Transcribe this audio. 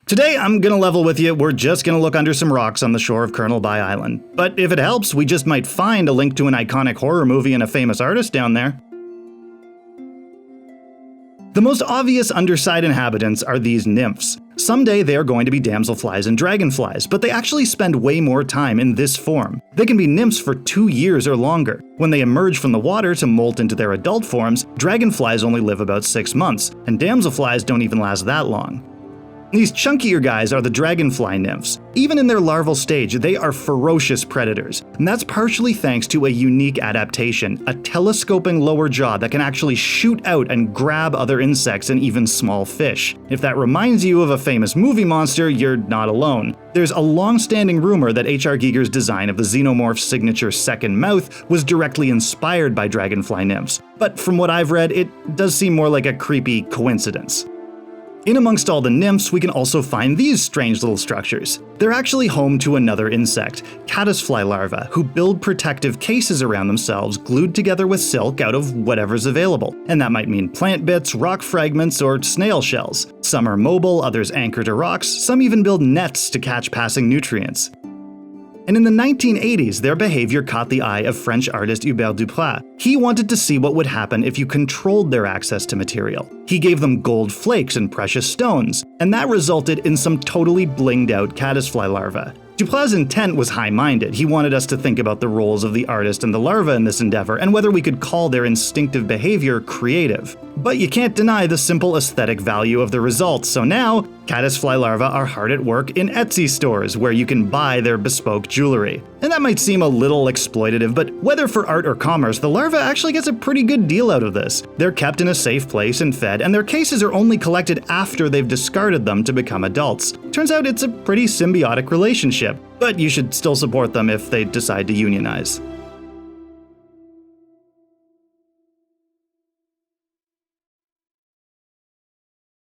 Today, I'm gonna level with you, we're just gonna look under some rocks on the shore of Colonel By Island. But if it helps, we just might find a link to an iconic horror movie and a famous artist down there. The most obvious underside inhabitants are these nymphs. Someday they are going to be damselflies and dragonflies, but they actually spend way more time in this form. They can be nymphs for 2 years or longer. When they emerge from the water to molt into their adult forms, dragonflies only live about 6 months, and damselflies don't even last that long. These chunkier guys are the dragonfly nymphs. Even in their larval stage, they are ferocious predators, and that's partially thanks to a unique adaptation, a telescoping lower jaw that can actually shoot out and grab other insects and even small fish. If that reminds you of a famous movie monster, you're not alone. There's a long-standing rumor that H.R. Giger's design of the xenomorph's signature second mouth was directly inspired by dragonfly nymphs, but from what I've read, it does seem more like a creepy coincidence. In amongst all the nymphs, we can also find these strange little structures. They're actually home to another insect, caddisfly larvae, who build protective cases around themselves glued together with silk out of whatever's available. And that might mean plant bits, rock fragments, or snail shells. Some are mobile, others anchor to rocks, some even build nets to catch passing nutrients. And in the 1980s, their behavior caught the eye of French artist Hubert Duprat. He wanted to see what would happen if you controlled their access to material. He gave them gold flakes and precious stones, and that resulted in some totally blinged out caddisfly larvae. Duprat's intent was high-minded. He wanted us to think about the roles of the artist and the larva in this endeavor, and whether we could call their instinctive behavior creative. But you can't deny the simple aesthetic value of the results, so now, caddisfly larvae are hard at work in Etsy stores, where you can buy their bespoke jewelry. And that might seem a little exploitative, but whether for art or commerce, the larva actually gets a pretty good deal out of this. They're kept in a safe place and fed, and their cases are only collected after they've discarded them to become adults. Turns out it's a pretty symbiotic relationship, but you should still support them if they decide to unionize.